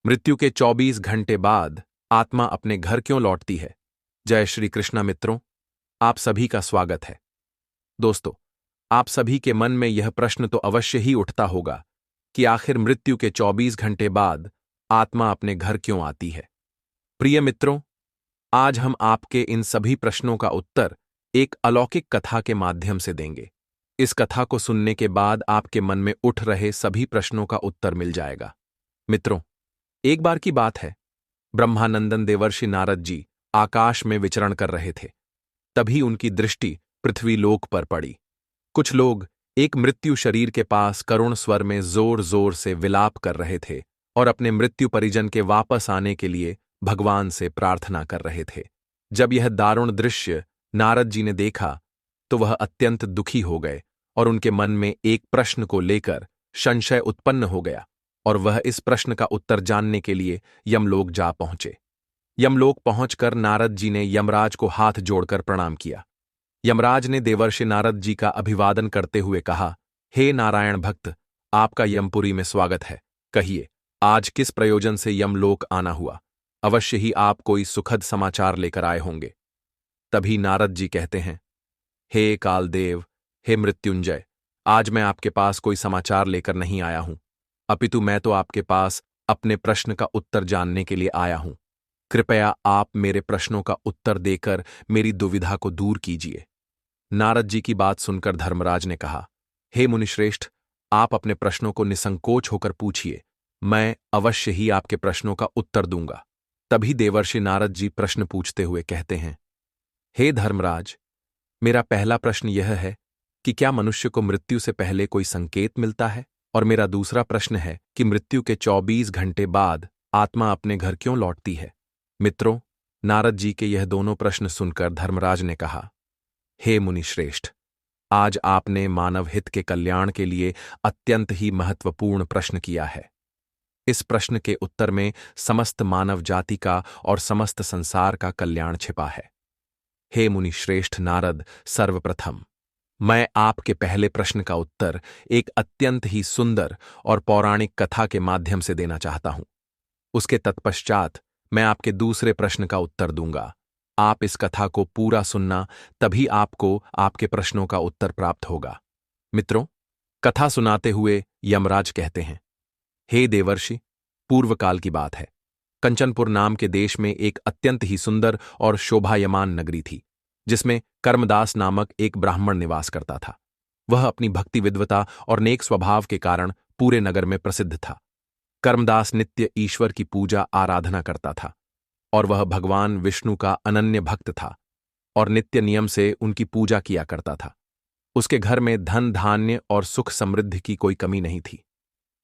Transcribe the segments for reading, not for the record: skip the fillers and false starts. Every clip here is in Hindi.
मृत्यु के 24 घंटे बाद आत्मा अपने घर क्यों लौटती है? जय श्री कृष्णा मित्रों, आप सभी का स्वागत है। दोस्तों, आप सभी के मन में यह प्रश्न तो अवश्य ही उठता होगा कि आखिर मृत्यु के 24 घंटे बाद आत्मा अपने घर क्यों आती है। प्रिय मित्रों, आज हम आपके इन सभी प्रश्नों का उत्तर एक अलौकिक कथा के माध्यम से देंगे। इस कथा को सुनने के बाद आपके मन में उठ रहे सभी प्रश्नों का उत्तर मिल जाएगा। मित्रों, एक बार की बात है, ब्रह्मानंदन देवर्षि नारद जी आकाश में विचरण कर रहे थे। तभी उनकी दृष्टि पृथ्वी लोक पर पड़ी। कुछ लोग एक मृत्यु शरीर के पास करुण स्वर में जोर जोर से विलाप कर रहे थे और अपने मृत्यु परिजन के वापस आने के लिए भगवान से प्रार्थना कर रहे थे। जब यह दारुण दृश्य नारद जी ने देखा तो वह अत्यंत दुखी हो गए और उनके मन में एक प्रश्न को लेकर संशय उत्पन्न हो गया और वह इस प्रश्न का उत्तर जानने के लिए यमलोक जा पहुंचे। यमलोक पहुंचकर नारद जी ने यमराज को हाथ जोड़कर प्रणाम किया। यमराज ने देवर्षि नारद जी का अभिवादन करते हुए कहा, हे नारायण भक्त, आपका यमपुरी में स्वागत है। कहिए, आज किस प्रयोजन से यमलोक आना हुआ? अवश्य ही आप कोई सुखद समाचार लेकर आए होंगे। तभी नारद जी कहते हैं, हे कालदेव, हे मृत्युंजय, आज मैं आपके पास कोई समाचार लेकर नहीं आया हूं, अपितु मैं तो आपके पास अपने प्रश्न का उत्तर जानने के लिए आया हूं। कृपया आप मेरे प्रश्नों का उत्तर देकर मेरी दुविधा को दूर कीजिए। नारद जी की बात सुनकर धर्मराज ने कहा, हे मुनिश्रेष्ठ, आप अपने प्रश्नों को निसंकोच होकर पूछिए, मैं अवश्य ही आपके प्रश्नों का उत्तर दूंगा। तभी देवर्षि नारद जी प्रश्न पूछते हुए कहते हैं, हे धर्मराज, मेरा पहला प्रश्न यह है कि क्या मनुष्य को मृत्यु से पहले कोई संकेत मिलता है? और मेरा दूसरा प्रश्न है कि मृत्यु के 24 घंटे बाद आत्मा अपने घर क्यों लौटती है? मित्रों, नारद जी के यह दोनों प्रश्न सुनकर धर्मराज ने कहा, हे मुनिश्रेष्ठ, आज आपने मानव हित के कल्याण के लिए अत्यंत ही महत्वपूर्ण प्रश्न किया है। इस प्रश्न के उत्तर में समस्त मानव जाति का और समस्त संसार का कल्याण छिपा है। हे मुनिश्रेष्ठ नारद, सर्वप्रथम मैं आपके पहले प्रश्न का उत्तर एक अत्यंत ही सुंदर और पौराणिक कथा के माध्यम से देना चाहता हूं। उसके तत्पश्चात मैं आपके दूसरे प्रश्न का उत्तर दूंगा। आप इस कथा को पूरा सुनना, तभी आपको आपके प्रश्नों का उत्तर प्राप्त होगा। मित्रों, कथा सुनाते हुए यमराज कहते हैं, हे देवर्षि, पूर्वकाल की बात है। कंचनपुर नाम के देश में एक अत्यंत ही सुंदर और शोभायमान नगरी थी, जिसमें कर्मदास नामक एक ब्राह्मण निवास करता था। वह अपनी भक्ति विद्वता और नेक स्वभाव के कारण पूरे नगर में प्रसिद्ध था। कर्मदास नित्य ईश्वर की पूजा आराधना करता था और वह भगवान विष्णु का अनन्य भक्त था और नित्य नियम से उनकी पूजा किया करता था। उसके घर में धन धान्य और सुख समृद्धि की कोई कमी नहीं थी।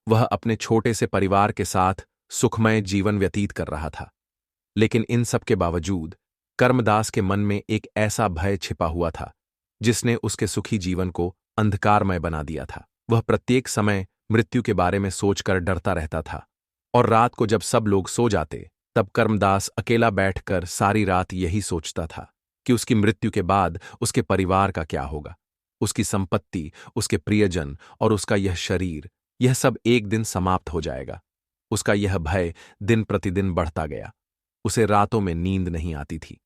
वह अपने छोटे से परिवार के साथ सुखमय जीवन व्यतीत कर रहा था। लेकिन इन सब के बावजूद कर्मदास के मन में एक ऐसा भय छिपा हुआ था जिसने उसके सुखी जीवन को अंधकारमय बना दिया था। वह प्रत्येक समय मृत्यु के बारे में सोचकर डरता रहता था और रात को जब सब लोग सो जाते तब कर्मदास अकेला बैठकर सारी रात यही सोचता था कि उसकी मृत्यु के बाद उसके परिवार का क्या होगा। उसकी संपत्ति, उसके प्रियजन और उसका यह शरीर, यह सब एक दिन समाप्त हो जाएगा। उसका यह भय दिन प्रतिदिन बढ़ता गया। उसे रातों में नींद नहीं आती थी।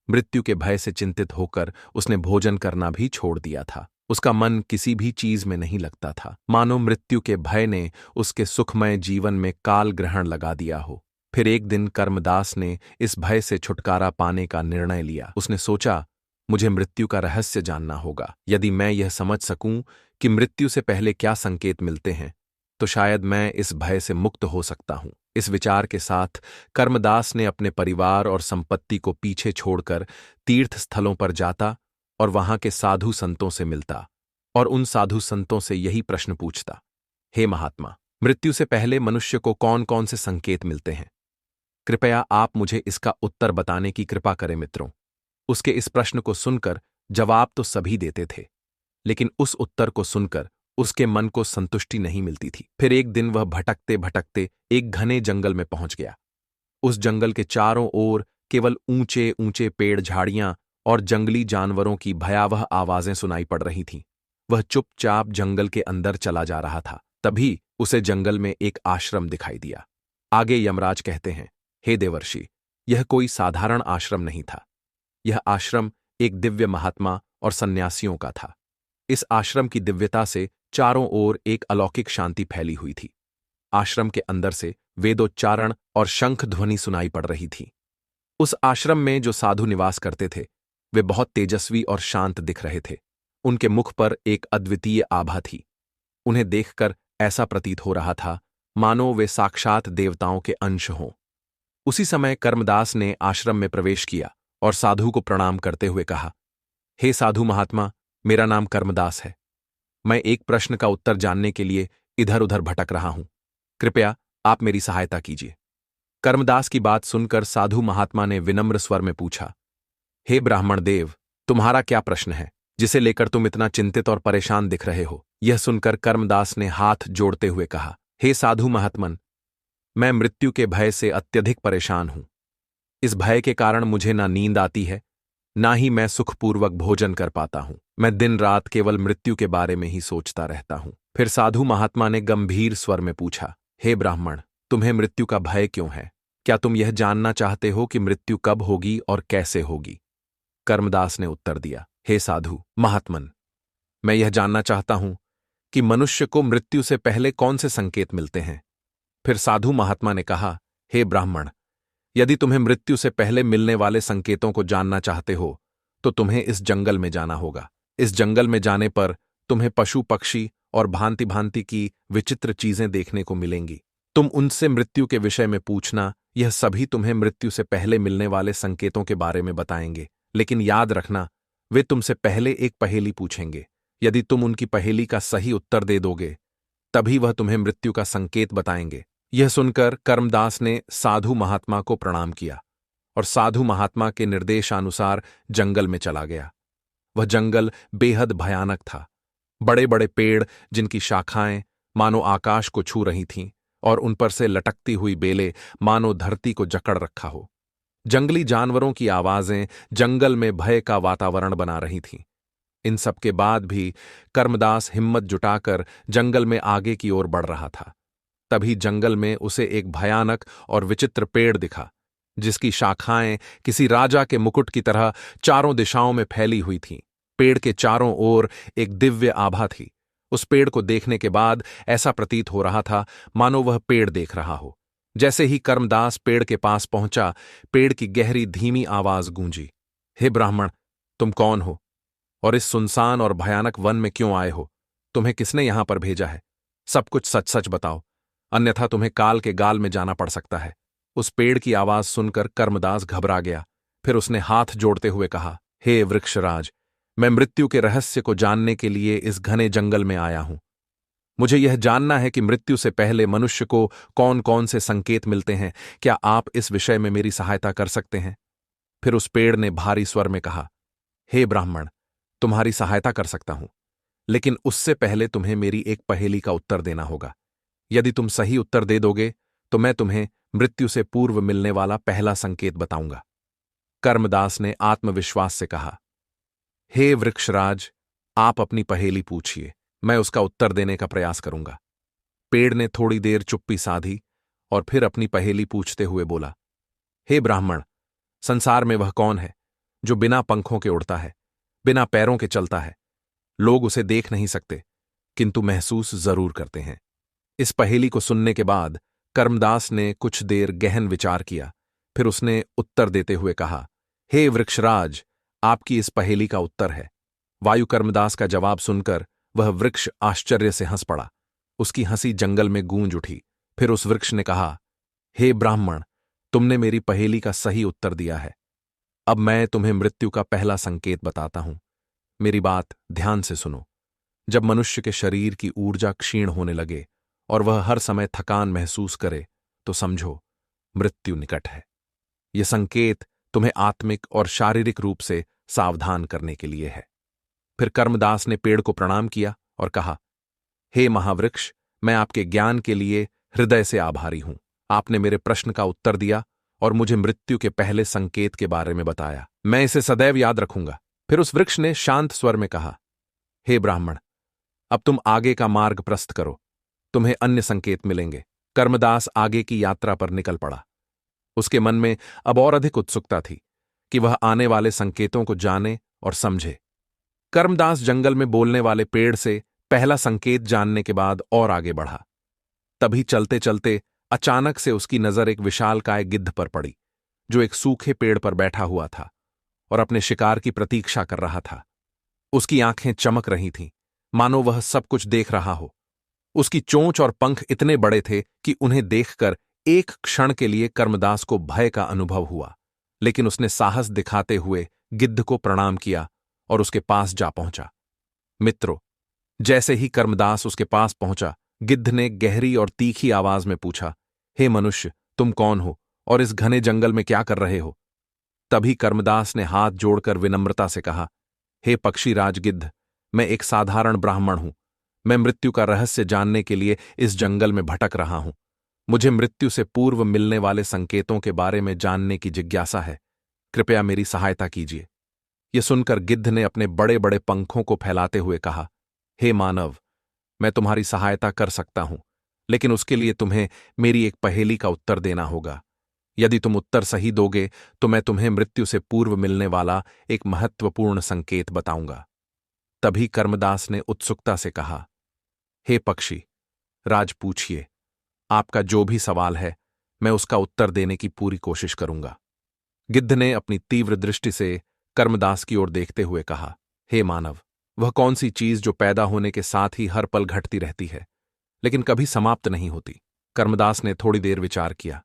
मृत्यु के भय से चिंतित होकर उसने भोजन करना भी छोड़ दिया था। उसका मन किसी भी चीज में नहीं लगता था, मानो मृत्यु के भय ने उसके सुखमय जीवन में काल ग्रहण लगा दिया हो। फिर एक दिन कर्मदास ने इस भय से छुटकारा पाने का निर्णय लिया। उसने सोचा, मुझे मृत्यु का रहस्य जानना होगा। यदि मैं यह समझ सकूं कि मृत्यु से पहले क्या संकेत मिलते हैं, तो शायद मैं इस भय से मुक्त हो सकता हूं। इस विचार के साथ कर्मदास ने अपने परिवार और संपत्ति को पीछे छोड़कर तीर्थ स्थलों पर जाता और वहां के साधु संतों से मिलता और उन साधु संतों से यही प्रश्न पूछता, हे महात्मा, मृत्यु से पहले मनुष्य को कौन कौन से संकेत मिलते हैं? कृपया आप मुझे इसका उत्तर बताने की कृपा करें। मित्रों, उसके इस प्रश्न को सुनकर जवाब तो सभी देते थे, लेकिन उस उत्तर को सुनकर उसके मन को संतुष्टि नहीं मिलती थी। फिर एक दिन वह भटकते भटकते एक घने जंगल में पहुंच गया। उस जंगल के चारों ओर केवल ऊंचे ऊंचे पेड़, झाड़ियां और जंगली जानवरों की भयावह आवाजें सुनाई पड़ रही थीं। वह चुपचाप जंगल के अंदर चला जा रहा था। तभी उसे जंगल में एक आश्रम दिखाई दिया। आगे यमराज कहते हैं, हे देवर्षि, यह कोई साधारण आश्रम नहीं था। यह आश्रम एक दिव्य महात्मा और सन्यासियों का था। इस आश्रम की दिव्यता से चारों ओर एक अलौकिक शांति फैली हुई थी। आश्रम के अंदर से वेदोच्चारण और शंख ध्वनि सुनाई पड़ रही थी। उस आश्रम में जो साधु निवास करते थे वे बहुत तेजस्वी और शांत दिख रहे थे। उनके मुख पर एक अद्वितीय आभा थी। उन्हें देखकर ऐसा प्रतीत हो रहा था मानो वे साक्षात देवताओं के अंश हों। उसी समय कर्मदास ने आश्रम में प्रवेश किया और साधु को प्रणाम करते हुए कहा, हे साधु महात्मा, मेरा नाम कर्मदास है। मैं एक प्रश्न का उत्तर जानने के लिए इधर उधर भटक रहा हूं। कृपया आप मेरी सहायता कीजिए। कर्मदास की बात सुनकर साधु महात्मा ने विनम्र स्वर में पूछा, हे ब्राह्मण देव, तुम्हारा क्या प्रश्न है जिसे लेकर तुम इतना चिंतित और परेशान दिख रहे हो? यह सुनकर कर्मदास ने हाथ जोड़ते हुए कहा, हे साधु महात्मन, मैं मृत्यु के भय से अत्यधिक परेशान हूं। इस भय के कारण मुझे ना नींद आती है, ना ही मैं सुखपूर्वक भोजन कर पाता हूं। मैं दिन रात केवल मृत्यु के बारे में ही सोचता रहता हूं। फिर साधु महात्मा ने गंभीर स्वर में पूछा, हे ब्राह्मण, तुम्हें मृत्यु का भय क्यों है? क्या तुम यह जानना चाहते हो कि मृत्यु कब होगी और कैसे होगी? कर्मदास ने उत्तर दिया, हे साधु महात्मन, मैं यह जानना चाहता हूं कि मनुष्य को मृत्यु से पहले कौन से संकेत मिलते हैं। फिर साधु महात्मा ने कहा, हे ब्राह्मण, यदि तुम्हें मृत्यु से पहले मिलने वाले संकेतों को जानना चाहते हो तो तुम्हें इस जंगल में जाना होगा। इस जंगल में जाने पर तुम्हें पशु पक्षी और भांति भांति की विचित्र चीजें देखने को मिलेंगी। तुम उनसे मृत्यु के विषय में पूछना, यह सभी तुम्हें मृत्यु से पहले मिलने वाले संकेतों के बारे में बताएंगे। लेकिन याद रखना, वे तुमसे पहले एक पहेली पूछेंगे। यदि तुम उनकी पहेली का सही उत्तर दे दोगे तभी वह तुम्हें मृत्यु का संकेत बताएंगे। यह सुनकर कर्मदास ने साधु महात्मा को प्रणाम किया और साधु महात्मा के निर्देशानुसार जंगल में चला गया। वह जंगल बेहद भयानक था। बड़े बड़े पेड़ जिनकी शाखाएं मानो आकाश को छू रही थीं और उन पर से लटकती हुई बेलें मानो धरती को जकड़ रखा हो। जंगली जानवरों की आवाजें जंगल में भय का वातावरण बना रही थीं। इन सब के बाद भी कर्मदास हिम्मत जुटाकर जंगल में आगे की ओर बढ़ रहा था। तभी जंगल में उसे एक भयानक और विचित्र पेड़ दिखा, जिसकी शाखाएं किसी राजा के मुकुट की तरह चारों दिशाओं में फैली हुई थीं। पेड़ के चारों ओर एक दिव्य आभा थी। उस पेड़ को देखने के बाद ऐसा प्रतीत हो रहा था मानो वह पेड़ देख रहा हो। जैसे ही कर्मदास पेड़ के पास पहुंचा, पेड़ की गहरी धीमी आवाज गूंजी, हे ब्राह्मण, तुम कौन हो और इस सुनसान और भयानक वन में क्यों आए हो? तुम्हें किसने यहां पर भेजा है? सब कुछ सच सच बताओ, अन्यथा तुम्हें काल के गाल में जाना पड़ सकता है। उस पेड़ की आवाज सुनकर कर्मदास घबरा गया। फिर उसने हाथ जोड़ते हुए कहा, हे वृक्षराज, मैं मृत्यु के रहस्य को जानने के लिए इस घने जंगल में आया हूं। मुझे यह जानना है कि मृत्यु से पहले मनुष्य को कौन कौन से संकेत मिलते हैं। क्या आप इस विषय में मेरी सहायता कर सकते हैं? फिर उस पेड़ ने भारी स्वर में कहा, हे ब्राह्मण, तुम्हारी सहायता कर सकता हूं, लेकिन उससे पहले तुम्हें मेरी एक पहेली का उत्तर देना होगा। यदि तुम सही उत्तर दे दोगे तो मैं तुम्हें मृत्यु से पूर्व मिलने वाला पहला संकेत बताऊंगा। कर्मदास ने आत्मविश्वास से कहा, हे वृक्षराज, आप अपनी पहेली पूछिए, मैं उसका उत्तर देने का प्रयास करूंगा। पेड़ ने थोड़ी देर चुप्पी साधी और फिर अपनी पहेली पूछते हुए बोला, हे ब्राह्मण, संसार में वह कौन है जो बिना पंखों के उड़ता है, बिना पैरों के चलता है? लोग उसे देख नहीं सकते किंतु महसूस जरूर करते हैं। इस पहेली को सुनने के बाद कर्मदास ने कुछ देर गहन विचार किया। फिर उसने उत्तर देते हुए कहा, हे वृक्षराज, आपकी इस पहेली का उत्तर है। वायु कर्मदास का जवाब सुनकर वह वृक्ष आश्चर्य से हंस पड़ा। उसकी हंसी जंगल में गूंज उठी। फिर उस वृक्ष ने कहा, हे ब्राह्मण, तुमने मेरी पहेली का सही उत्तर दिया है। अब मैं तुम्हें मृत्यु का पहला संकेत बताता हूं। मेरी बात ध्यान से सुनो। जब मनुष्य के शरीर की ऊर्जा क्षीण होने लगे और वह हर समय थकान महसूस करे तो समझो मृत्यु निकट है। यह संकेत तुम्हें आत्मिक और शारीरिक रूप से सावधान करने के लिए है। फिर कर्मदास ने पेड़ को प्रणाम किया और कहा, हे महावृक्ष, मैं आपके ज्ञान के लिए हृदय से आभारी हूं। आपने मेरे प्रश्न का उत्तर दिया और मुझे मृत्यु के पहले संकेत के बारे में बताया। मैं इसे सदैव याद रखूंगा। फिर उस वृक्ष ने शांत स्वर में कहा, हे ब्राह्मण, अब तुम आगे का मार्ग प्रस्त करो, तुम्हें अन्य संकेत मिलेंगे। कर्मदास आगे की यात्रा पर निकल पड़ा। उसके मन में अब और अधिक उत्सुकता थी कि वह आने वाले संकेतों को जाने और समझे। कर्मदास जंगल में बोलने वाले पेड़ से पहला संकेत जानने के बाद और आगे बढ़ा। तभी चलते चलते अचानक से उसकी नजर एक विशालकाय गिद्ध पर पड़ी, जो एक सूखे पेड़ पर बैठा हुआ था और अपने शिकार की प्रतीक्षा कर रहा था। उसकी आंखें चमक रही थीं, मानो वह सब कुछ देख रहा हो। उसकी चोंच और पंख इतने बड़े थे कि उन्हें देखकर एक क्षण के लिए कर्मदास को भय का अनुभव हुआ, लेकिन उसने साहस दिखाते हुए गिद्ध को प्रणाम किया और उसके पास जा पहुंचा। मित्रों, जैसे ही कर्मदास उसके पास पहुंचा, गिद्ध ने गहरी और तीखी आवाज में पूछा, हे मनुष्य, तुम कौन हो और इस घने जंगल में क्या कर रहे हो? तभी कर्मदास ने हाथ जोड़कर विनम्रता से कहा, हे पक्षीराज गिद्ध, मैं एक साधारण ब्राह्मण हूं। मैं मृत्यु का रहस्य जानने के लिए इस जंगल में भटक रहा हूं। मुझे मृत्यु से पूर्व मिलने वाले संकेतों के बारे में जानने की जिज्ञासा है। कृपया मेरी सहायता कीजिए। यह सुनकर गिद्ध ने अपने बड़े बड़े पंखों को फैलाते हुए कहा, हे मानव, मैं तुम्हारी सहायता कर सकता हूं, लेकिन उसके लिए तुम्हें मेरी एक पहेली का उत्तर देना होगा। यदि तुम उत्तर सही दोगे तो मैं तुम्हें मृत्यु से पूर्व मिलने वाला एक महत्वपूर्ण संकेत बताऊंगा। तभी कर्मदास ने उत्सुकता से कहा, हे पक्षी राज, पूछिए। आपका जो भी सवाल है, मैं उसका उत्तर देने की पूरी कोशिश करूंगा। गिद्ध ने अपनी तीव्र दृष्टि से कर्मदास की ओर देखते हुए कहा, हे मानव, वह कौन सी चीज जो पैदा होने के साथ ही हर पल घटती रहती है, लेकिन कभी समाप्त नहीं होती? कर्मदास ने थोड़ी देर विचार किया।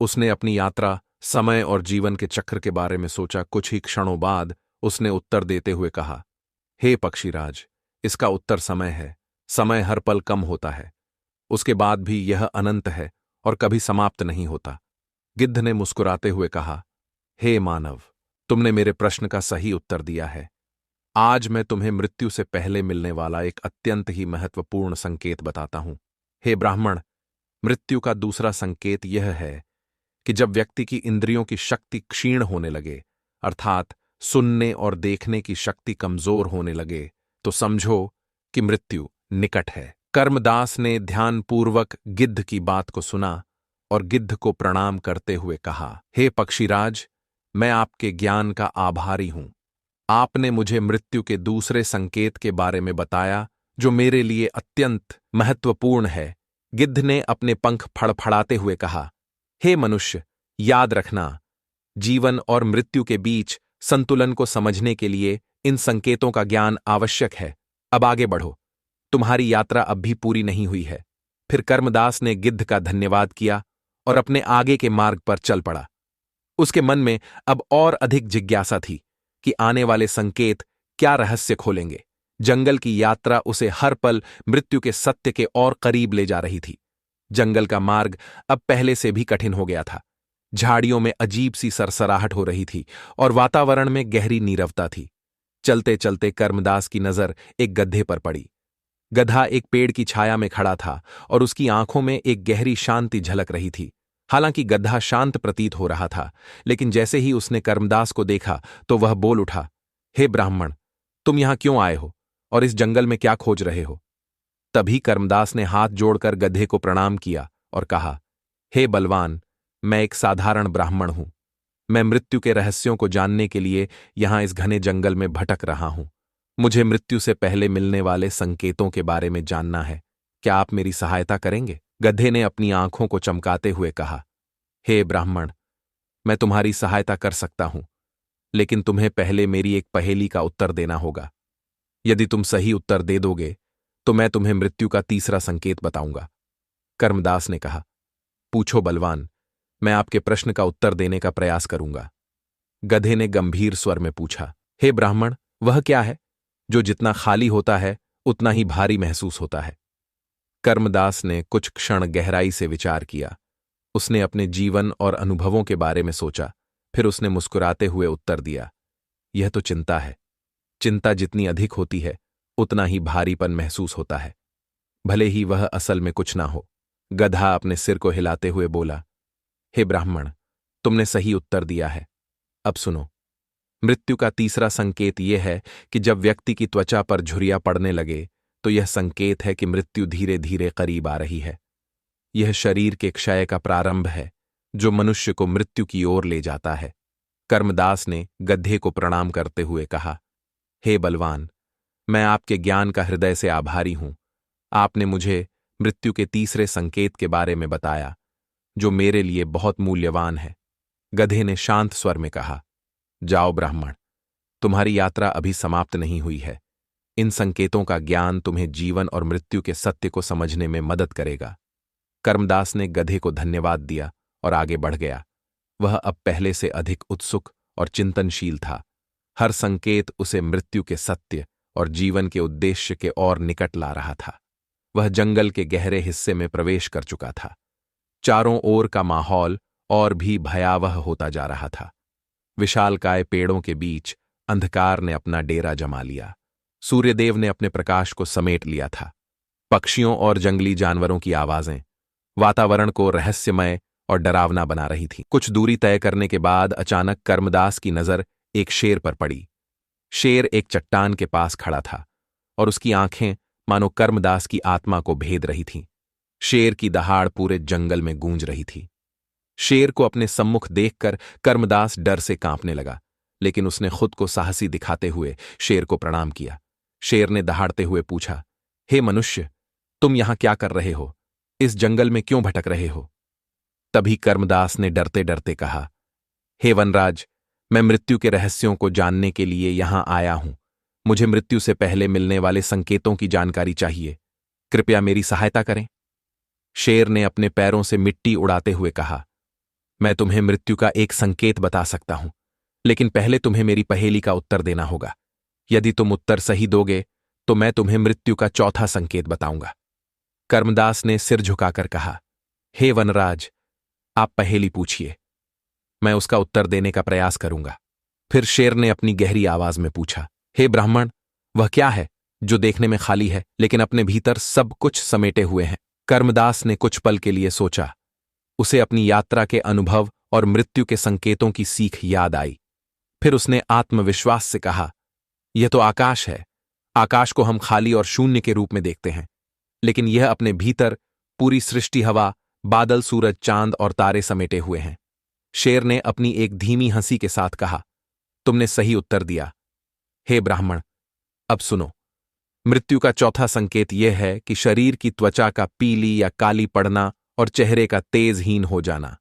उसने अपनी यात्रा, समय और जीवन के चक्र के बारे में सोचा। कुछ ही क्षणों बाद उसने उत्तर देते हुए कहा, हे पक्षीराज, इसका उत्तर समय है। समय हर पल कम होता है, उसके बाद भी यह अनंत है और कभी समाप्त नहीं होता। गिद्ध ने मुस्कुराते हुए कहा, हे मानव, तुमने मेरे प्रश्न का सही उत्तर दिया है। आज मैं तुम्हें मृत्यु से पहले मिलने वाला एक अत्यंत ही महत्वपूर्ण संकेत बताता हूं। हे ब्राह्मण, मृत्यु का दूसरा संकेत यह है कि जब व्यक्ति की इंद्रियों की शक्ति क्षीण होने लगे, अर्थात सुनने और देखने की शक्ति कमजोर होने लगे, तो समझो कि मृत्यु निकट है। कर्मदास ने ध्यानपूर्वक गिद्ध की बात को सुना और गिद्ध को प्रणाम करते हुए कहा, हे पक्षीराज, मैं आपके ज्ञान का आभारी हूं। आपने मुझे मृत्यु के दूसरे संकेत के बारे में बताया, जो मेरे लिए अत्यंत महत्वपूर्ण है। गिद्ध ने अपने पंख फड़फड़ाते हुए कहा, हे मनुष्य, याद रखना, जीवन और मृत्यु के बीच संतुलन को समझने के लिए इन संकेतों का ज्ञान आवश्यक है। अब आगे बढ़ो, तुम्हारी यात्रा अब भी पूरी नहीं हुई है। फिर कर्मदास ने गिद्ध का धन्यवाद किया और अपने आगे के मार्ग पर चल पड़ा। उसके मन में अब और अधिक जिज्ञासा थी कि आने वाले संकेत क्या रहस्य खोलेंगे। जंगल की यात्रा उसे हर पल मृत्यु के सत्य के और करीब ले जा रही थी। जंगल का मार्ग अब पहले से भी कठिन हो गया था। झाड़ियों में अजीब सी सरसराहट हो रही थी और वातावरण में गहरी नीरवता थी। चलते चलते कर्मदास की नजर एक गड्ढे पर पड़ी। गधा एक पेड़ की छाया में खड़ा था और उसकी आंखों में एक गहरी शांति झलक रही थी। हालांकि गधा शांत प्रतीत हो रहा था, लेकिन जैसे ही उसने कर्मदास को देखा तो वह बोल उठा, हे ब्राह्मण, तुम यहां क्यों आए हो और इस जंगल में क्या खोज रहे हो? तभी कर्मदास ने हाथ जोड़कर गधे को प्रणाम किया और कहा, हे बलवान, मैं एक साधारण ब्राह्मण हूं। मैं मृत्यु के रहस्यों को जानने के लिए यहां इस घने जंगल में भटक रहा हूं। मुझे मृत्यु से पहले मिलने वाले संकेतों के बारे में जानना है। क्या आप मेरी सहायता करेंगे? गधे ने अपनी आंखों को चमकाते हुए कहा, हे ब्राह्मण, मैं तुम्हारी सहायता कर सकता हूं, लेकिन तुम्हें पहले मेरी एक पहेली का उत्तर देना होगा। यदि तुम सही उत्तर दे दोगे तो मैं तुम्हें मृत्यु का तीसरा संकेत बताऊंगा। कर्मदास ने कहा, पूछो बलवान, मैं आपके प्रश्न का उत्तर देने का प्रयास करूंगा। गधे ने गंभीर स्वर में पूछा, हे ब्राह्मण, वह क्या है जो जितना खाली होता है उतना ही भारी महसूस होता है? कर्मदास ने कुछ क्षण गहराई से विचार किया। उसने अपने जीवन और अनुभवों के बारे में सोचा, फिर उसने मुस्कुराते हुए उत्तर दिया, यह तो चिंता है। चिंता जितनी अधिक होती है उतना ही भारीपन महसूस होता है, भले ही वह असल में कुछ ना हो। गधा अपने सिर को हिलाते हुए बोला, हे ब्राह्मण, तुमने सही उत्तर दिया है। अब सुनो, मृत्यु का तीसरा संकेत यह है कि जब व्यक्ति की त्वचा पर झुर्रियां पड़ने लगे तो यह संकेत है कि मृत्यु धीरे धीरे करीब आ रही है। यह शरीर के क्षय का प्रारंभ है जो मनुष्य को मृत्यु की ओर ले जाता है। कर्मदास ने गधे को प्रणाम करते हुए कहा, हे बलवान, मैं आपके ज्ञान का हृदय से आभारी हूं। आपने मुझे मृत्यु के तीसरे संकेत के बारे में बताया जो मेरे लिए बहुत मूल्यवान है। गधे ने शांत स्वर में कहा, जाओ ब्राह्मण, तुम्हारी यात्रा अभी समाप्त नहीं हुई है। इन संकेतों का ज्ञान तुम्हें जीवन और मृत्यु के सत्य को समझने में मदद करेगा। कर्मदास ने गधे को धन्यवाद दिया और आगे बढ़ गया। वह अब पहले से अधिक उत्सुक और चिंतनशील था। हर संकेत उसे मृत्यु के सत्य और जीवन के उद्देश्य के और निकट ला रहा था। वह जंगल के गहरे हिस्से में प्रवेश कर चुका था। चारों ओर का माहौल और भी भयावह होता जा रहा था। विशालकाय पेड़ों के बीच अंधकार ने अपना डेरा जमा लिया। सूर्यदेव ने अपने प्रकाश को समेट लिया था। पक्षियों और जंगली जानवरों की आवाजें वातावरण को रहस्यमय और डरावना बना रही थीं। कुछ दूरी तय करने के बाद अचानक कर्मदास की नजर एक शेर पर पड़ी। शेर एक चट्टान के पास खड़ा था और उसकी आंखें मानो कर्मदास की आत्मा को भेद रही थीं। शेर की दहाड़ पूरे जंगल में गूंज रही थी। शेर को अपने सम्मुख देखकर कर्मदास डर से कांपने लगा, लेकिन उसने खुद को साहसी दिखाते हुए शेर को प्रणाम किया। शेर ने दहाड़ते हुए पूछा, हे मनुष्य, तुम यहां क्या कर रहे हो? इस जंगल में क्यों भटक रहे हो? तभी कर्मदास ने डरते डरते कहा, हे वनराज, मैं मृत्यु के रहस्यों को जानने के लिए यहां आया हूं। मुझे मृत्यु से पहले मिलने वाले संकेतों की जानकारी चाहिए। कृपया मेरी सहायता करें। शेर ने अपने पैरों से मिट्टी उड़ाते हुए कहा, मैं तुम्हें मृत्यु का एक संकेत बता सकता हूं, लेकिन पहले तुम्हें मेरी पहेली का उत्तर देना होगा। यदि तुम उत्तर सही दोगे तो मैं तुम्हें मृत्यु का चौथा संकेत बताऊंगा। कर्मदास ने सिर झुकाकर कहा, हे वनराज, आप पहेली पूछिए, मैं उसका उत्तर देने का प्रयास करूंगा। फिर शेर ने अपनी गहरी आवाज में पूछा, हे ब्राह्मण, वह क्या है जो देखने में खाली है लेकिन अपने भीतर सब कुछ समेटे हुए है? कर्मदास ने कुछ पल के लिए सोचा। उसे अपनी यात्रा के अनुभव और मृत्यु के संकेतों की सीख याद आई। फिर उसने आत्मविश्वास से कहा, यह तो आकाश है। आकाश को हम खाली और शून्य के रूप में देखते हैं, लेकिन यह अपने भीतर पूरी सृष्टि, हवा, बादल, सूरज, चांद और तारे समेटे हुए हैं। शेर ने अपनी एक धीमी हंसी के साथ कहा, तुमने सही उत्तर दिया। हे ब्राह्मण, अब सुनो। मृत्यु का चौथा संकेत यह है कि शरीर की त्वचा का पीली या काली पड़ना और चेहरे का तेजहीन हो जाना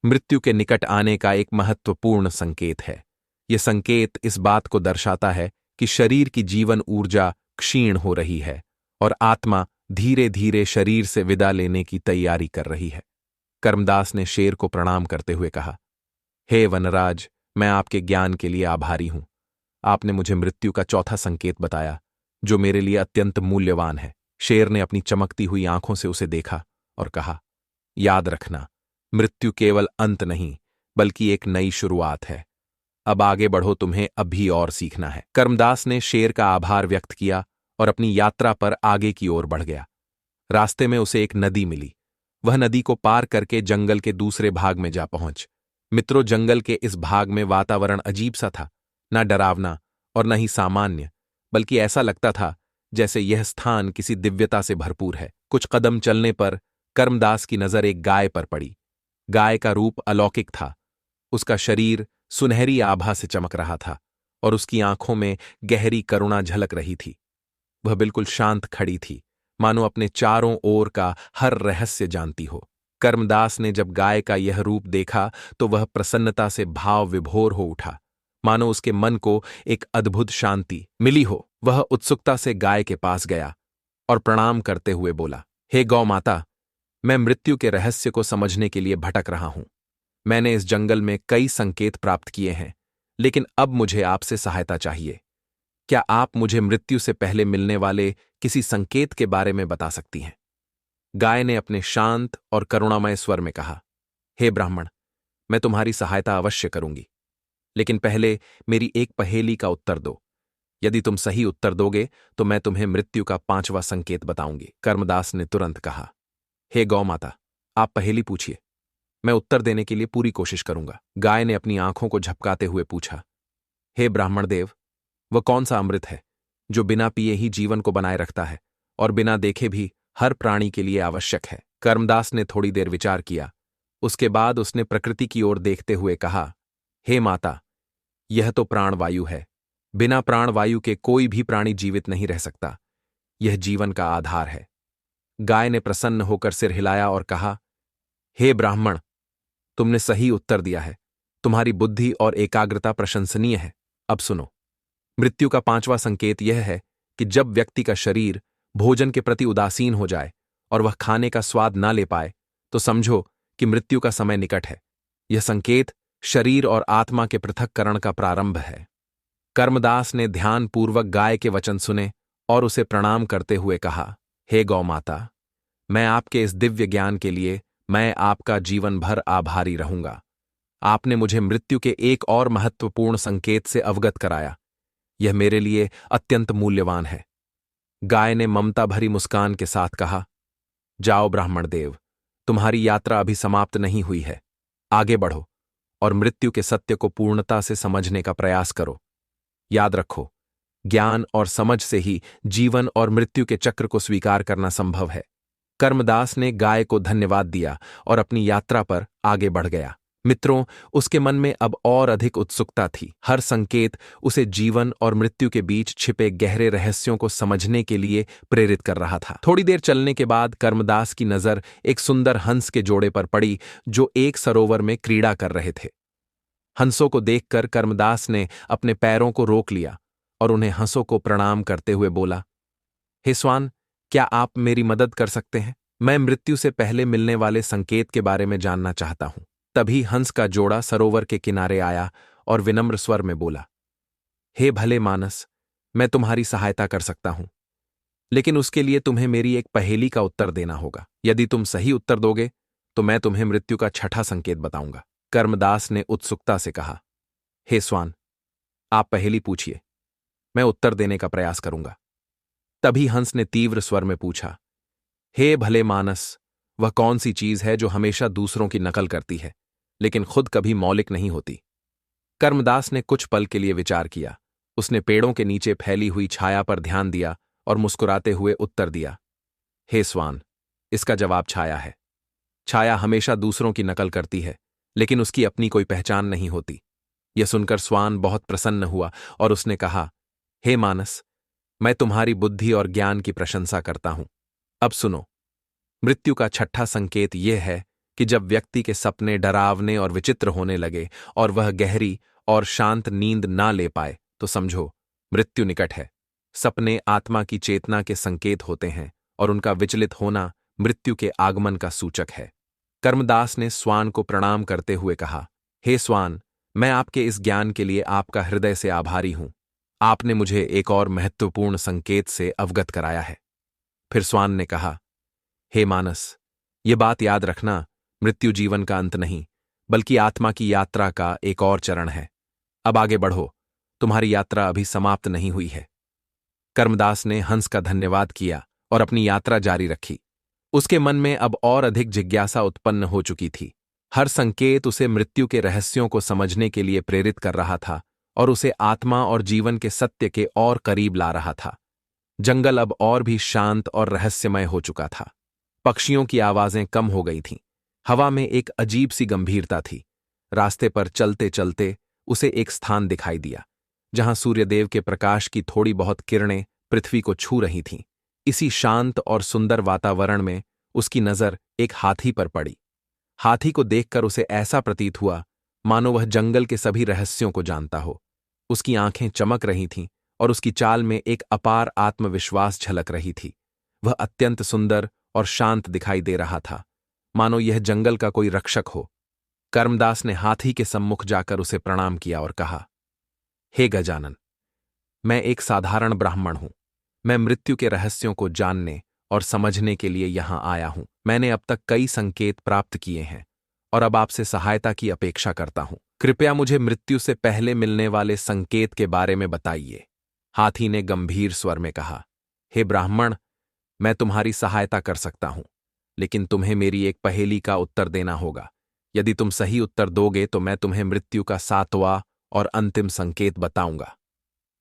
मृत्यु के निकट आने का एक महत्वपूर्ण संकेत है। यह संकेत इस बात को दर्शाता है कि शरीर की जीवन ऊर्जा क्षीण हो रही है और आत्मा धीरे धीरे शरीर से विदा लेने की तैयारी कर रही है। कर्मदास ने शेर को प्रणाम करते हुए कहा, हे वनराज, मैं आपके ज्ञान के लिए आभारी हूं। आपने मुझे मृत्यु का चौथा संकेत बताया जो मेरे लिए अत्यंत मूल्यवान है। शेर ने अपनी चमकती हुई आंखों से उसे देखा और कहा, याद रखना, मृत्यु केवल अंत नहीं बल्कि एक नई शुरुआत है। अब आगे बढ़ो, तुम्हें अब भी और सीखना है। कर्मदास ने शेर का आभार व्यक्त किया और अपनी यात्रा पर आगे की ओर बढ़ गया। रास्ते में उसे एक नदी मिली। वह नदी को पार करके जंगल के दूसरे भाग में जा पहुंच। मित्रों, जंगल के इस भाग में वातावरण अजीब सा था, न डरावना और न ही सामान्य, बल्कि ऐसा लगता था जैसे यह स्थान किसी दिव्यता से भरपूर है। कुछ कदम चलने पर कर्मदास की नजर एक गाय पर पड़ी। गाय का रूप अलौकिक था। उसका शरीर सुनहरी आभा से चमक रहा था और उसकी आंखों में गहरी करुणा झलक रही थी। वह बिल्कुल शांत खड़ी थी, मानो अपने चारों ओर का हर रहस्य जानती हो। कर्मदास ने जब गाय का यह रूप देखा तो वह प्रसन्नता से भाव विभोर हो उठा, मानो उसके मन को एक अद्भुत शांति मिली हो। वह उत्सुकता से गाय के पास गया और प्रणाम करते हुए बोला, हे गौ माता, मैं मृत्यु के रहस्य को समझने के लिए भटक रहा हूं। मैंने इस जंगल में कई संकेत प्राप्त किए हैं, लेकिन अब मुझे आपसे सहायता चाहिए। क्या आप मुझे मृत्यु से पहले मिलने वाले किसी संकेत के बारे में बता सकती हैं? गाय ने अपने शांत और करुणामय स्वर में कहा, हे ब्राह्मण, मैं तुम्हारी सहायता अवश्य करूंगी, लेकिन पहले मेरी एक पहेली का उत्तर दो। यदि तुम सही उत्तर दोगे तो मैं तुम्हें मृत्यु का 5वां संकेत बताऊंगी। कर्मदास ने तुरंत कहा, हे गौ माता, आप पहेली पूछिए, मैं उत्तर देने के लिए पूरी कोशिश करूंगा। गाय ने अपनी आंखों को झपकाते हुए पूछा, हे ब्राह्मण देव, वह कौन सा अमृत है जो बिना पिए ही जीवन को बनाए रखता है और बिना देखे भी हर प्राणी के लिए आवश्यक है? कर्मदास ने थोड़ी देर विचार किया। उसके बाद उसने प्रकृति की ओर देखते हुए कहा, हे माता, यह तो प्राणवायु है। बिना प्राणवायु के कोई भी प्राणी जीवित नहीं रह सकता। यह जीवन का आधार है। गाय ने प्रसन्न होकर सिर हिलाया और कहा, हे ब्राह्मण, तुमने सही उत्तर दिया है। तुम्हारी बुद्धि और एकाग्रता प्रशंसनीय है। अब सुनो। मृत्यु का 5वां संकेत यह है कि जब व्यक्ति का शरीर भोजन के प्रति उदासीन हो जाए और वह खाने का स्वाद ना ले पाए, तो समझो कि मृत्यु का समय निकट है। यह संकेत शरीर और आत्मा के पृथक्करण का प्रारंभ है। कर्मदास ने ध्यानपूर्वक गाय के वचन सुने और उसे प्रणाम करते हुए कहा, हे गौ माता, मैं आपके इस दिव्य ज्ञान के लिए मैं आपका जीवन भर आभारी रहूंगा। आपने मुझे मृत्यु के एक और महत्वपूर्ण संकेत से अवगत कराया। यह मेरे लिए अत्यंत मूल्यवान है। गाय ने ममता भरी मुस्कान के साथ कहा, जाओ ब्राह्मण देव, तुम्हारी यात्रा अभी समाप्त नहीं हुई है। आगे बढ़ो और मृत्यु के सत्य को पूर्णता से समझने का प्रयास करो। याद रखो, ज्ञान और समझ से ही जीवन और मृत्यु के चक्र को स्वीकार करना संभव है। कर्मदास ने गाय को धन्यवाद दिया और अपनी यात्रा पर आगे बढ़ गया। मित्रों, उसके मन में अब और अधिक उत्सुकता थी। हर संकेत उसे जीवन और मृत्यु के बीच छिपे गहरे रहस्यों को समझने के लिए प्रेरित कर रहा था। थोड़ी देर चलने के बाद कर्मदास की नजर एक सुंदर हंस के जोड़े पर पड़ी जो एक सरोवर में क्रीड़ा कर रहे थे। हंसों को देखकर कर्मदास ने अपने पैरों को रोक लिया और उन्हें हंसों को प्रणाम करते हुए बोला, हे स्वान, क्या आप मेरी मदद कर सकते हैं? मैं मृत्यु से पहले मिलने वाले संकेत के बारे में जानना चाहता हूं। तभी हंस का जोड़ा सरोवर के किनारे आया और विनम्र स्वर में बोला, हे भले मानस, मैं तुम्हारी सहायता कर सकता हूं, लेकिन उसके लिए तुम्हें मेरी एक पहेली का उत्तर देना होगा। यदि तुम सही उत्तर दोगे तो मैं तुम्हें मृत्यु का 6ठा संकेत बताऊंगा। कर्मदास ने उत्सुकता से कहा, हे स्वान, आप पहेली पूछिए, मैं उत्तर देने का प्रयास करूंगा। तभी हंस ने तीव्र स्वर में पूछा, हे भले मानस, वह कौन सी चीज है जो हमेशा दूसरों की नकल करती है लेकिन खुद कभी मौलिक नहीं होती? कर्मदास ने कुछ पल के लिए विचार किया। उसने पेड़ों के नीचे फैली हुई छाया पर ध्यान दिया और मुस्कुराते हुए उत्तर दिया, हे स्वान, इसका जवाब छाया है। छाया हमेशा दूसरों की नकल करती है लेकिन उसकी अपनी कोई पहचान नहीं होती। यह सुनकर स्वान बहुत प्रसन्न हुआ और उसने कहा, हे मानस, मैं तुम्हारी बुद्धि और ज्ञान की प्रशंसा करता हूं। अब सुनो। मृत्यु का 6ठा संकेत यह है कि जब व्यक्ति के सपने डरावने और विचित्र होने लगे और वह गहरी और शांत नींद ना ले पाए, तो समझो मृत्यु निकट है। सपने आत्मा की चेतना के संकेत होते हैं और उनका विचलित होना मृत्यु के आगमन का सूचक है। कर्मदास ने स्वान को प्रणाम करते हुए कहा, हे स्वान, मैं आपके इस ज्ञान के लिए आपका हृदय से आभारी हूं। आपने मुझे एक और महत्वपूर्ण संकेत से अवगत कराया है। फिर स्वान ने कहा, हे मानस, ये बात याद रखना, मृत्यु जीवन का अंत नहीं बल्कि आत्मा की यात्रा का एक और चरण है। अब आगे बढ़ो, तुम्हारी यात्रा अभी समाप्त नहीं हुई है। कर्मदास ने हंस का धन्यवाद किया और अपनी यात्रा जारी रखी। उसके मन में अब और अधिक जिज्ञासा उत्पन्न हो चुकी थी। हर संकेत उसे मृत्यु के रहस्यों को समझने के लिए प्रेरित कर रहा था और उसे आत्मा और जीवन के सत्य के और करीब ला रहा था। जंगल अब और भी शांत और रहस्यमय हो चुका था। पक्षियों की आवाजें कम हो गई थीं। हवा में एक अजीब सी गंभीरता थी। रास्ते पर चलते चलते उसे एक स्थान दिखाई दिया जहां सूर्यदेव के प्रकाश की थोड़ी बहुत किरणें पृथ्वी को छू रही थीं। इसी शांत और सुंदर वातावरण में उसकी नजर एक हाथी पर पड़ी। हाथी को देखकर उसे ऐसा प्रतीत हुआ मानो वह जंगल के सभी रहस्यों को जानता हो। उसकी आंखें चमक रही थीं और उसकी चाल में एक अपार आत्मविश्वास झलक रही थी। वह अत्यंत सुंदर और शांत दिखाई दे रहा था, मानो यह जंगल का कोई रक्षक हो। कर्मदास ने हाथी के सम्मुख जाकर उसे प्रणाम किया और कहा, हे गजानन, मैं एक साधारण ब्राह्मण हूं। मैं मृत्यु के रहस्यों को जानने और समझने के लिए यहां आया हूं। मैंने अब तक कई संकेत प्राप्त किए हैं और अब आपसे सहायता की अपेक्षा करता हूं। कृपया मुझे मृत्यु से पहले मिलने वाले संकेत के बारे में बताइए। हाथी ने गंभीर स्वर में कहा, हे ब्राह्मण, मैं तुम्हारी सहायता कर सकता हूं, लेकिन तुम्हें मेरी एक पहेली का उत्तर देना होगा। यदि तुम सही उत्तर दोगे तो मैं तुम्हें मृत्यु का 7वां और अंतिम संकेत बताऊंगा।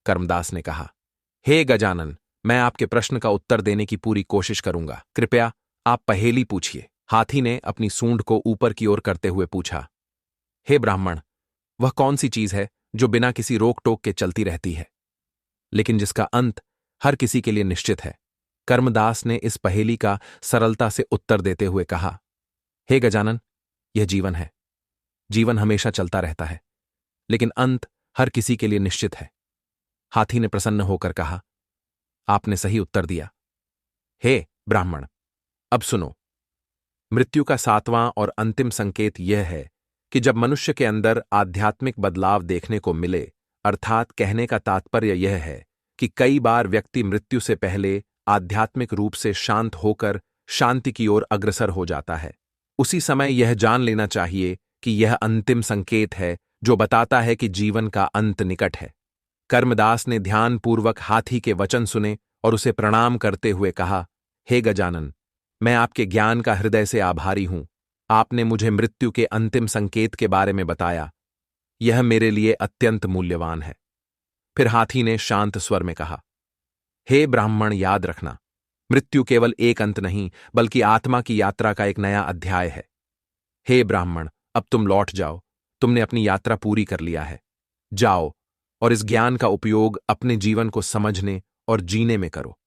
कर्मदास ने कहा, हे गजानन, मैं आपके प्रश्न का उत्तर देने की पूरी कोशिश करूंगा। कृपया आप पहेली पूछिए। हाथी ने अपनी सूंड को ऊपर की ओर करते हुए पूछा। हे ब्राह्मण, वह कौन सी चीज है जो बिना किसी रोक टोक के चलती रहती है, लेकिन जिसका अंत हर किसी के लिए निश्चित है? कर्मदास ने इस पहेली का सरलता से उत्तर देते हुए कहा, हे गजानन, यह जीवन है। जीवन हमेशा चलता रहता है, लेकिन अंत हर किसी के लिए निश्चित है। हाथी ने प्रसन्न होकर कहा, आपने सही उत्तर दिया। हे ब्राह्मण, अब सुनो। मृत्यु का 7वां और अंतिम संकेत यह है कि जब मनुष्य के अंदर आध्यात्मिक बदलाव देखने को मिले, अर्थात कहने का तात्पर्य यह है कि कई बार व्यक्ति मृत्यु से पहले आध्यात्मिक रूप से शांत होकर शांति की ओर अग्रसर हो जाता है, उसी समय यह जान लेना चाहिए कि यह अंतिम संकेत है जो बताता है कि जीवन का अंत निकट है। कर्मदास ने ध्यानपूर्वक हाथी के वचन सुने और उसे प्रणाम करते हुए कहा, हे गजानन, मैं आपके ज्ञान का हृदय से आभारी हूं। आपने मुझे मृत्यु के अंतिम संकेत के बारे में बताया। यह मेरे लिए अत्यंत मूल्यवान है। फिर हाथी ने शांत स्वर में कहा, हे ब्राह्मण, याद रखना, मृत्यु केवल एक अंत नहीं बल्कि आत्मा की यात्रा का एक नया अध्याय है। हे ब्राह्मण, अब तुम लौट जाओ। तुमने अपनी यात्रा पूरी कर लिया है। जाओ और इस ज्ञान का उपयोग अपने जीवन को समझने और जीने में करो।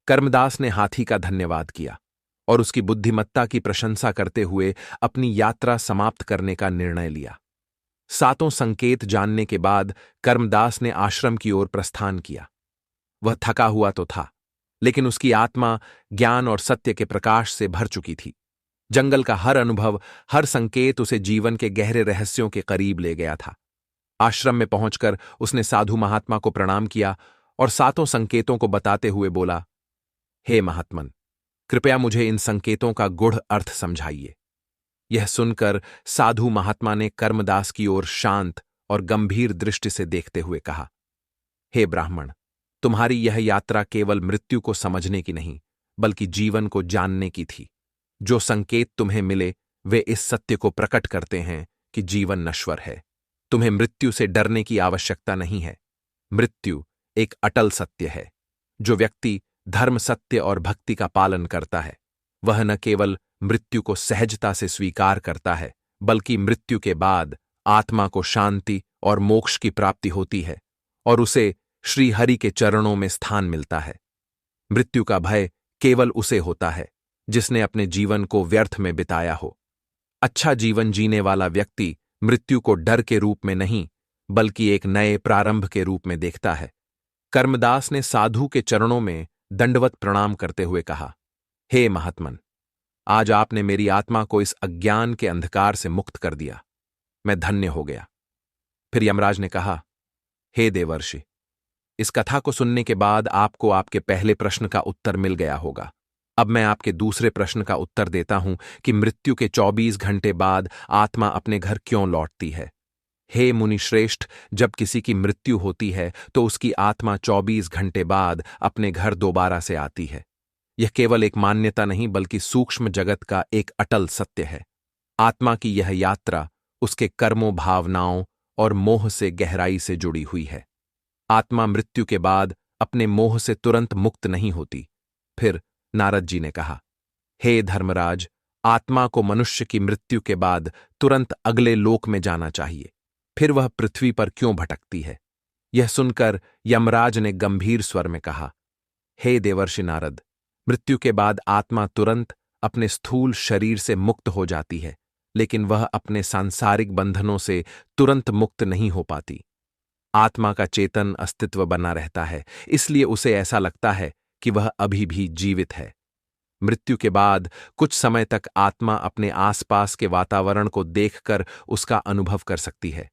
कर्मदास ने हाथी का धन्यवाद किया और उसकी बुद्धिमत्ता की प्रशंसा करते हुए अपनी यात्रा समाप्त करने का निर्णय लिया। 7 संकेत जानने के बाद कर्मदास ने आश्रम की ओर प्रस्थान किया। वह थका हुआ तो था, लेकिन उसकी आत्मा ज्ञान और सत्य के प्रकाश से भर चुकी थी। जंगल का हर अनुभव, हर संकेत उसे जीवन के गहरे रहस्यों के करीब ले गया था। आश्रम में पहुंचकर उसने साधु महात्मा को प्रणाम किया और 7 संकेतों को बताते हुए बोला, हे महात्मन, कृपया मुझे इन संकेतों का गूढ़ अर्थ समझाइए। यह सुनकर साधु महात्मा ने कर्मदास की ओर शांत और गंभीर दृष्टि से देखते हुए कहा, हे ब्राह्मण, तुम्हारी यह यात्रा केवल मृत्यु को समझने की नहीं बल्कि जीवन को जानने की थी। जो संकेत तुम्हें मिले वे इस सत्य को प्रकट करते हैं कि जीवन नश्वर है। तुम्हें मृत्यु से डरने की आवश्यकता नहीं है। मृत्यु एक अटल सत्य है। जो व्यक्ति धर्म, सत्य और भक्ति का पालन करता है, वह न केवल मृत्यु को सहजता से स्वीकार करता है बल्कि मृत्यु के बाद आत्मा को शांति और मोक्ष की प्राप्ति होती है और उसे श्री हरि के चरणों में स्थान मिलता है। मृत्यु का भय केवल उसे होता है जिसने अपने जीवन को व्यर्थ में बिताया हो। अच्छा जीवन जीने वाला व्यक्ति मृत्यु को डर के रूप में नहीं बल्कि एक नए प्रारंभ के रूप में देखता है। कर्मदास ने साधु के चरणों में दंडवत प्रणाम करते हुए कहा, हे महात्मन, आज आपने मेरी आत्मा को इस अज्ञान के अंधकार से मुक्त कर दिया। मैं धन्य हो गया। फिर यमराज ने कहा, हे देवर्षि, इस कथा को सुनने के बाद आपको आपके पहले प्रश्न का उत्तर मिल गया होगा। अब मैं आपके दूसरे प्रश्न का उत्तर देता हूं कि मृत्यु के 24 घंटे बाद आत्मा अपने घर क्यों लौटती है। हे मुनि श्रेष्ठ, जब किसी की मृत्यु होती है तो उसकी आत्मा 24 घंटे बाद अपने घर दोबारा से आती है। यह केवल एक मान्यता नहीं बल्कि सूक्ष्म जगत का एक अटल सत्य है। आत्मा की यह यात्रा उसके कर्मों, भावनाओं और मोह से गहराई से जुड़ी हुई है। आत्मा मृत्यु के बाद अपने मोह से तुरंत मुक्त नहीं होती। फिर नारद जी ने कहा, हे धर्मराज, आत्मा को मनुष्य की मृत्यु के बाद तुरंत अगले लोक में जाना चाहिए। फिर वह पृथ्वी पर क्यों भटकती है? यह सुनकर यमराज ने गंभीर स्वर में कहा, हे देवर्षि नारद, मृत्यु के बाद आत्मा तुरंत अपने स्थूल शरीर से मुक्त हो जाती है, लेकिन वह अपने सांसारिक बंधनों से तुरंत मुक्त नहीं हो पाती। आत्मा का चेतन अस्तित्व बना रहता है, इसलिए उसे ऐसा लगता है कि वह अभी भी जीवित है। मृत्यु के बाद कुछ समय तक आत्मा अपने आसपास के वातावरण को देखकर उसका अनुभव कर सकती है।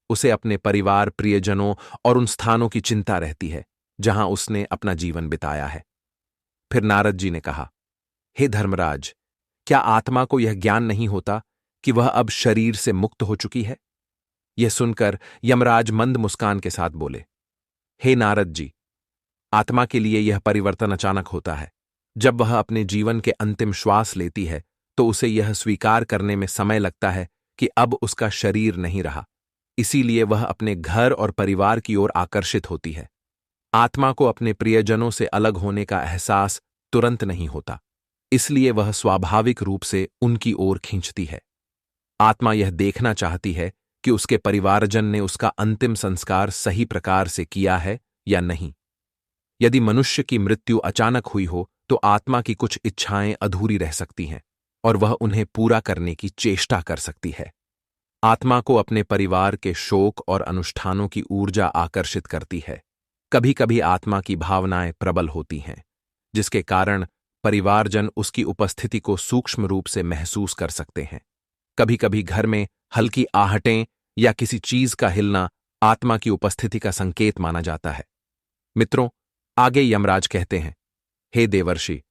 उसे अपने परिवार, प्रियजनों और उन स्थानों की चिंता रहती है जहां उसने अपना जीवन बिताया है। फिर नारद जी ने कहा, हे धर्मराज, क्या आत्मा को यह ज्ञान नहीं होता कि वह अब शरीर से मुक्त हो चुकी है? यह सुनकर यमराज मंद मुस्कान के साथ बोले, हे नारद जी, आत्मा के लिए यह परिवर्तन अचानक होता है। जब वह अपने जीवन के अंतिम श्वास लेती है तो उसे यह स्वीकार करने में समय लगता है कि अब उसका शरीर नहीं रहा। इसीलिए वह अपने घर और परिवार की ओर आकर्षित होती है। आत्मा को अपने प्रियजनों से अलग होने का एहसास तुरंत नहीं होता। इसलिए वह स्वाभाविक रूप से उनकी ओर खींचती है। आत्मा यह देखना चाहती है कि उसके परिवारजन ने उसका अंतिम संस्कार सही प्रकार से किया है या नहीं। यदि मनुष्य की मृत्यु अचानक हुई हो तो आत्मा की कुछ इच्छाएं अधूरी रह सकती हैं और वह उन्हें पूरा करने की चेष्टा कर सकती है। आत्मा को अपने परिवार के शोक और अनुष्ठानों की ऊर्जा आकर्षित करती है। कभी कभी आत्मा की भावनाएं प्रबल होती हैं, जिसके कारण परिवारजन उसकी उपस्थिति को सूक्ष्म रूप से महसूस कर सकते हैं। कभी कभी घर में हल्की आहटें या किसी चीज का हिलना आत्मा की उपस्थिति का संकेत माना जाता है। मित्रों, आगे यमराज कहते हैं, हे देवर्षि,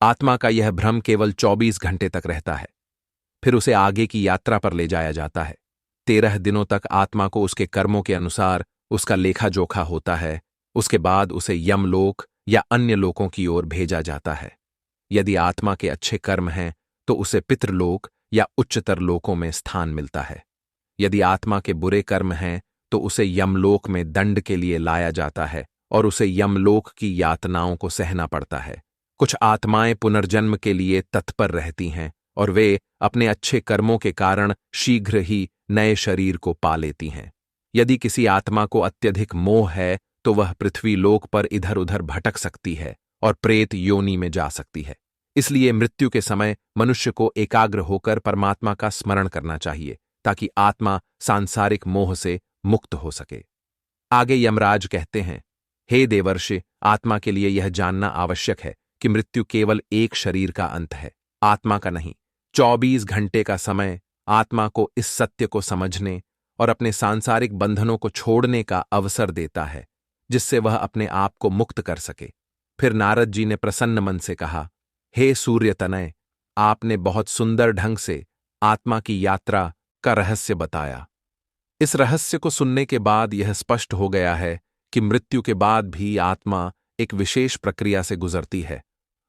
आत्मा का यह भ्रम केवल 24 घंटे तक रहता है, फिर उसे आगे की यात्रा पर ले जाया जाता है। 13 दिनों तक आत्मा को उसके कर्मों के अनुसार उसका लेखा जोखा होता है। उसके बाद उसे यमलोक या अन्य लोकों की ओर भेजा जाता है। यदि आत्मा के अच्छे कर्म हैं तो उसे पितृलोक या उच्चतर लोकों में स्थान मिलता है। यदि आत्मा के बुरे कर्म हैं तो उसे यमलोक में दंड के लिए लाया जाता है और उसे यमलोक की यातनाओं को सहना पड़ता है। कुछ आत्माएं पुनर्जन्म के लिए तत्पर रहती हैं और वे अपने अच्छे कर्मों के कारण शीघ्र ही नए शरीर को पा लेती हैं। यदि किसी आत्मा को अत्यधिक मोह है तो वह पृथ्वी लोक पर इधर उधर भटक सकती है और प्रेत योनि में जा सकती है। इसलिए मृत्यु के समय मनुष्य को एकाग्र होकर परमात्मा का स्मरण करना चाहिए ताकि आत्मा सांसारिक मोह से मुक्त हो सके। आगे यमराज कहते हैं, हे देवर्षि, आत्मा के लिए यह जानना आवश्यक है कि मृत्यु केवल एक शरीर का अंत है, आत्मा का नहीं। 24 घंटे का समय आत्मा को इस सत्य को समझने और अपने सांसारिक बंधनों को छोड़ने का अवसर देता है, जिससे वह अपने आप को मुक्त कर सके। फिर नारद जी ने प्रसन्न मन से कहा, हे सूर्य तनय, आपने बहुत सुंदर ढंग से आत्मा की यात्रा का रहस्य बताया। इस रहस्य को सुनने के बाद यह स्पष्ट हो गया है कि मृत्यु के बाद भी आत्मा एक विशेष प्रक्रिया से गुजरती है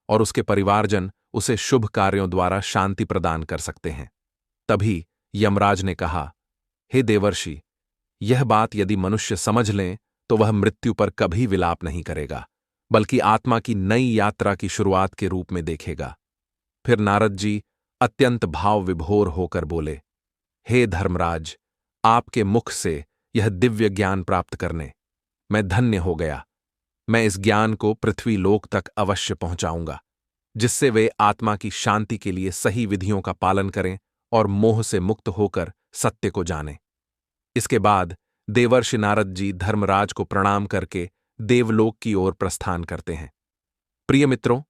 और उसके परिवारजन उसे शुभ कार्यों द्वारा शांति प्रदान कर सकते हैं। तभी यमराज ने कहा, हे देवर्षि, यह बात यदि मनुष्य समझ लें तो वह मृत्यु पर कभी विलाप नहीं करेगा, बल्कि आत्मा की नई यात्रा की शुरुआत के रूप में देखेगा। फिर नारद जी अत्यंत भाव विभोर होकर बोले, हे धर्मराज, आपके मुख से यह दिव्य ज्ञान प्राप्त करने मैं धन्य हो गया। मैं इस ज्ञान को पृथ्वी लोक तक अवश्य पहुंचाऊंगा, जिससे वे आत्मा की शांति के लिए सही विधियों का पालन करें और मोह से मुक्त होकर सत्य को जानें। इसके बाद देवर्षि नारद जी धर्मराज को प्रणाम करके देवलोक की ओर प्रस्थान करते हैं। प्रिय मित्रों,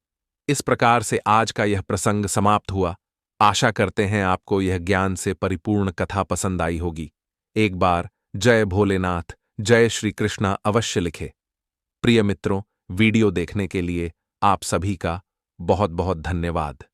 इस प्रकार से आज का यह प्रसंग समाप्त हुआ। आशा करते हैं आपको यह ज्ञान से परिपूर्ण कथा पसंद आई होगी। एक बार जय भोलेनाथ, जय श्री कृष्णा अवश्य लिखे। प्रिय मित्रों, वीडियो देखने के लिए आप सभी का बहुत बहुत धन्यवाद।